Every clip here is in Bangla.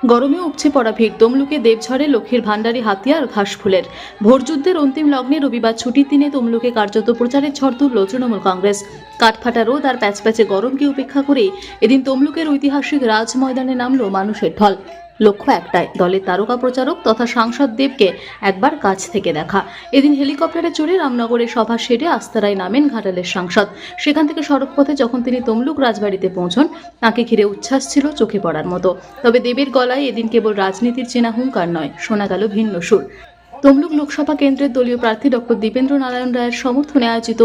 গরমে উপচে পড়া ভিড় তমলুকে দেবঝড়ে লক্ষ্মীর ভান্ডারী হাতিয়া আর ঘাসফুলের। ভোটযুদ্ধের অন্তিম লগ্নে রবিবার ছুটির দিনে তমলুকে কার্যত প্রচারের ঝড় তুলল তৃণমূল কংগ্রেস। কাঠফাটা রোদ আর প্যাচপ্যাচে গরমকে উপেক্ষা করে এদিন তমলুকের ঐতিহাসিক রাজ ময়দানে নামল মানুষের ঢল। লক্ষ্য একটাই, দলের তারকা প্রচারক তথা সাংসদ দেবকে একবার কাছ থেকে দেখা। এদিন হেলিকপ্টারে চড়ে রামনগরে সভা সেরে আস্তারায় নামেন ঘাটালের সাংসদ। সেখান থেকে সড়কপথে যখন তিনি তমলুক রাজবাড়িতে পৌঁছন, তাকে ঘিরে উচ্ছ্বাস ছিল চোখে পড়ার মতো। তবে দেবের গলায় এদিন কেবল রাজনীতির চেনা হুঙ্কার নয়, শোনা গেল ভিন্ন সুর। তমলুক লোকসভা কেন্দ্রের দলীয় প্রার্থী ডক্টর দীপেন্দ্র নারায়ণ রায়ের সমর্থনে আয়োজিত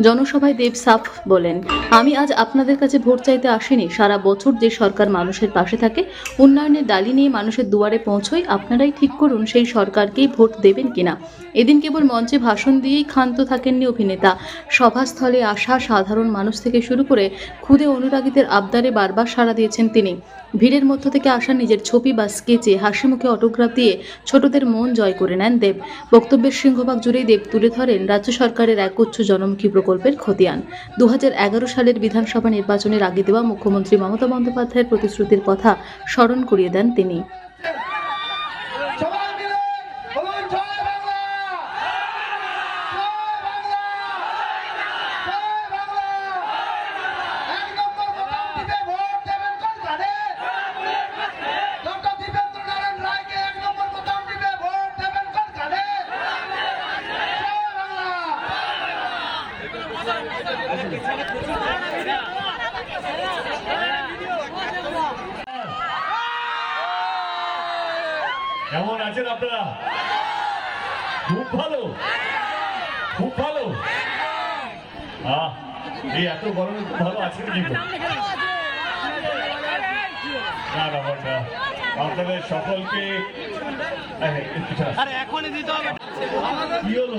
জনসভায় দেব সাফ বলেন, আমি আজ আপনাদের কাছে ভোট চাইতে আসিনি। সারা বছর যে সরকার মানুষের পাশে থাকে, উন্নয়নের ডালি নিয়ে মানুষের দুয়ারে পৌঁছই, আপনারাই ঠিক করুন সেই সরকারকেই ভোট দেবেন কিনা। এদিন কেবল মঞ্চে ভাষণ দিয়েই ক্ষান্ত থাকেননি অভিনেতা। সভাস্থলে আসা সাধারণ মানুষ থেকে শুরু করে ক্ষুদে অনুরাগীদের আবদারে বারবার সাড়া দিয়েছেন তিনি। ভিড়ের মধ্য থেকে আসা নিজের ছবি বা স্কেচে হাসি মুখে অটোগ্রাফ দিয়ে ছোটদের মন জয় করে নেন দেব। বক্তব্যের সিংহভাগ জুড়েই দেব তুলে ধরেন রাজ্য সরকারের একগুচ্ছ জনমুখী প্রকল্পের খতিয়ান। 2011 সালের বিধানসভা নির্বাচনের আগে দেওয়া মুখ্যমন্ত্রী মমতা বন্দ্যোপাধ্যায়ের প্রতিশ্রুতির কথা স্মরণ করিয়ে দেন তিনি। কেমন আছেন আপনারা? খুব ভালো, খুব ভালো। এই এত গরমে খুব ভালো আছেন কি? না না, আপনাদের সকলকে কি হলো?